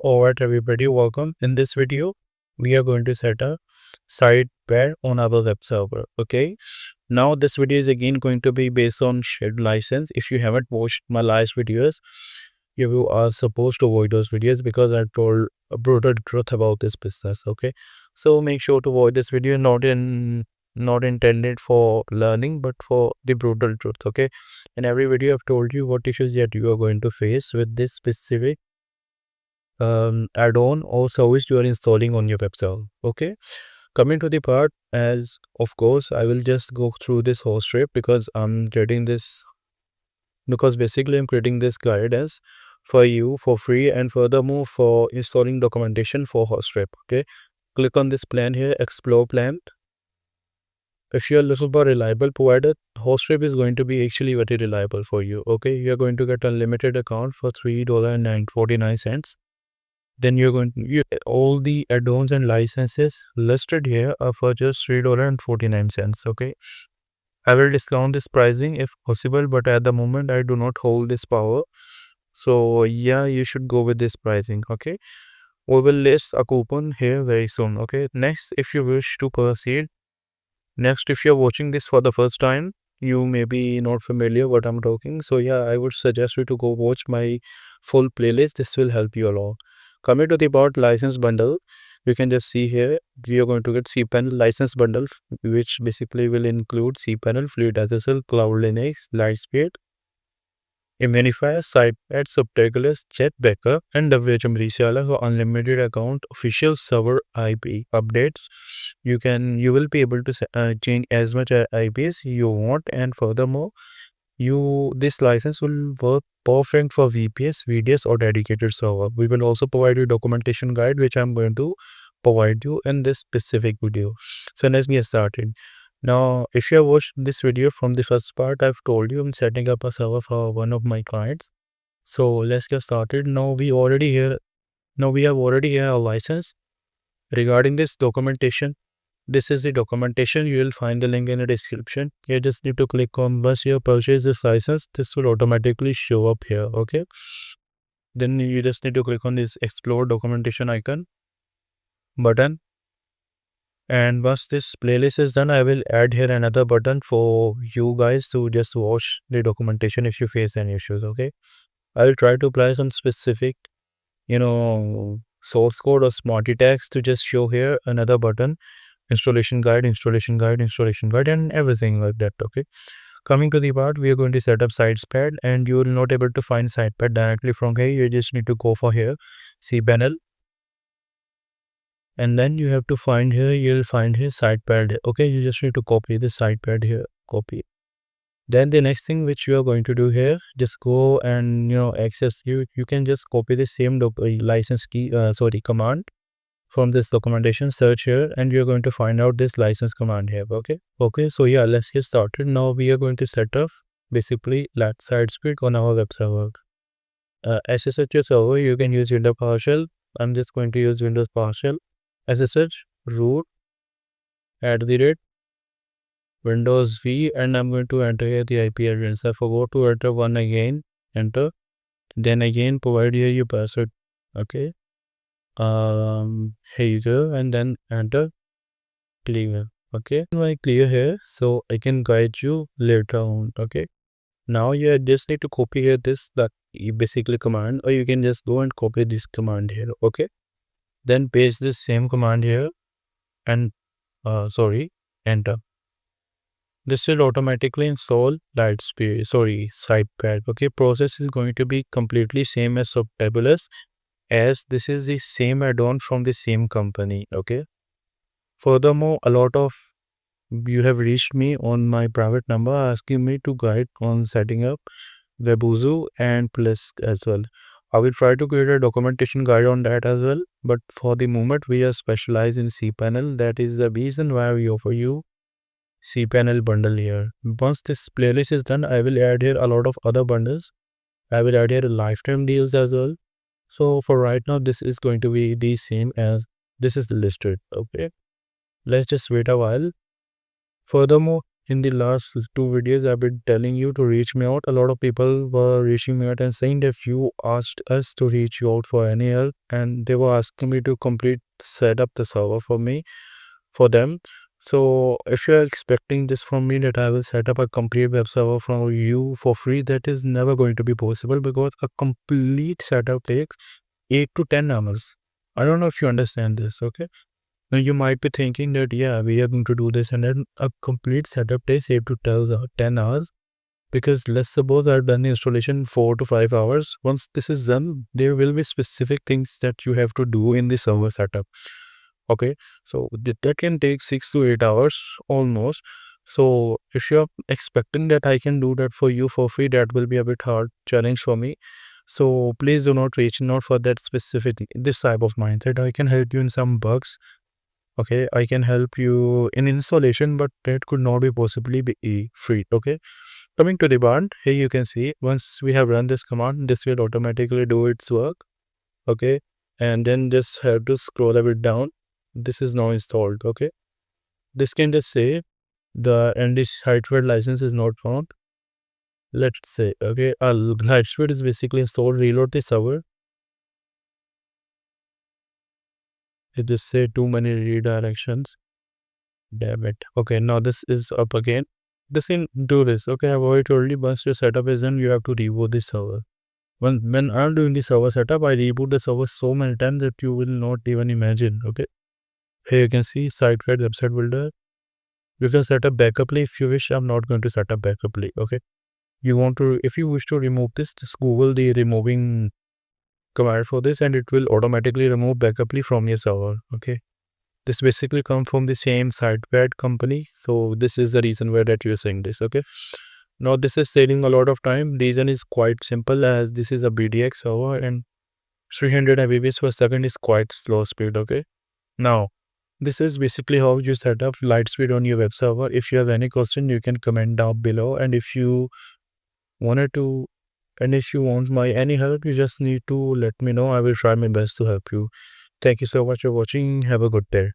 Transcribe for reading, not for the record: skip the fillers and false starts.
Alright everybody, welcome. In this video, we are going to set a SitePad on our web server. Okay. Now this video is again going to be based on shared license. If you haven't watched my last videos, you are supposed to avoid those videos because I told a brutal truth about this business. Okay. So make sure to watch this video, not intended for learning, but for the brutal truth. Okay. In every video I've told you what issues that you are going to face with this specific add-on or service you are installing on your web server. Okay, coming to the part, as of course I will just go through this whole strip because I'm creating this basically I'm creating this guidance for you for free, and furthermore for installing documentation for Hostrip. Okay, click on this plan here, explore plan. If you're looking for reliable provider, Hostrip is going to be actually very reliable for you. Okay, you're going to get unlimited account for $3.49. Then you're going to all the add-ons and licenses listed here are for just $3.49. Okay, I will discount this pricing if possible, but at the moment I do not hold this power. So yeah, you should go with this pricing. Okay, we will list a coupon here very soon. Okay, next, if you wish to proceed, next, if you're watching this for the first time, you may be not familiar what I'm talking. So yeah, I would suggest you to go watch my full playlist. This will help you a lot. Coming to the about license bundle, you can just see here we are going to get cPanel license bundle, which basically will include cPanel, Fluid SSL, Cloud Linux, Lightspeed, Immunifier, SitePad, Subtaculous, Chat Backup, and WHM Reseller for unlimited account, official server IP updates. You will be able to change as much IPs you want, and furthermore, this license will work perfect for VPS, VDS, or dedicated server. We will also provide you documentation guide, which I'm going to provide you in this specific video. So let's get started. Now, if you have watched this video from the first part, I've told you I'm setting up a server for one of my clients. So let's get started. Now we have already here a license. Regarding this documentation, this is the documentation. You will find the link in the description. You just need to click on once you purchase this license, this will automatically show up here. Okay. Then you just need to click on this explore documentation icon button. And once this playlist is done, I will add here another button for you guys to just watch the documentation if you face any issues. Okay. I will try to apply some specific, source code or smarty tags to just show here another button, installation guide, and everything like that. Okay. Coming to the part, we are going to set up SitePad, and you will not able to find SitePad directly from here. You just need to go for here, cPanel, and then you have to find here, you'll find here SitePad. Okay, you just need to copy the SitePad here, copy. Then the next thing which you are going to do here, just go and access, you can just copy the same license key command from this documentation, search here, and you're going to find out this license command here. Okay, so yeah, let's get started. Now we are going to set up basically SiteSpeed on our web server. SSH server, you can use Windows PowerShell. I'm just going to use Windows PowerShell. SSH root @ Windows V, and I'm going to enter here the IP address. I forgot to enter one again. Enter. Then again provide here your password. Okay. Here you go, and then enter. Clear. Okay. I clear here, so I can guide you later on. Okay. Now you just need to copy here this basically command, or you can just go and copy this command here. Okay. Then paste this same command here, and enter. This will automatically install SitePad. Okay, process is going to be completely same as Subtabulous, as this is the same add-on from the same company. Okay. Furthermore, a lot of you have reached me on my private number asking me to guide on setting up Webuzu and Plus as well. I will try to create a documentation guide on that as well. But for the moment, we are specialized in cPanel. That is the reason why we offer you cPanel bundle here. Once this playlist is done, I will add here a lot of other bundles. I will add here lifetime deals as well. So for right now, this is going to be the same as this is listed. Okay. Let's just wait a while. Furthermore, in the last 2 videos, I've been telling you to reach me out. A lot of people were reaching me out and saying that you asked us to reach you out for any help, and they were asking me to complete set up the server for me, for them. So if you are expecting this from me, that I will set up a complete web server for you for free, that is never going to be possible, because a complete setup takes 8 to 10 hours. I don't know if you understand this, okay? Now you might be thinking that, yeah, we are going to do this, and then a complete setup takes 8 to 10 hours, because let's suppose I've done the installation in 4 to 5 hours. Once this is done, there will be specific things that you have to do in the server setup. Okay, so that can take 6 to 8 hours almost. So if you're expecting that I can do that for you for free, that will be a bit hard challenge for me. So please do not reach out for that specific this type of mindset. I can help you in some bugs. Okay, I can help you in installation, but that could not be possibly be free. Okay, coming to the band, here you can see once we have run this command, this will automatically do its work. Okay, and then just have to scroll a bit down. This is now installed. Okay, this can just say the this SitePad license is not found. Let's say, okay, a SitePad is basically installed. Reload the server. It just say too many redirections. Damn it. Okay, now this is up again. This can do this. Okay, I've already told you, once your setup is done, you have to reboot the server. When I'm doing the server setup, I reboot the server so many times that you will not even imagine. Okay, here you can see SitePad website builder. You can set up backuply if you wish. I'm not going to set up backuply. Okay, you want to, if you wish to remove this, just Google the removing command for this, and it will automatically remove backuply from your server. Okay, this basically come from the same SitePad company, so this is the reason why that you're saying this. Okay, now this is saving a lot of time. Reason is quite simple, as this is a BDX server and 300 Mbps per second is quite slow speed. Okay, now this is basically how you set up light speed on your web server. If you have any question, you can comment down below, and if you wanted to, and if you want my any help, you just need to let me know. I will try my best to help you. Thank you so much for watching. Have a good day.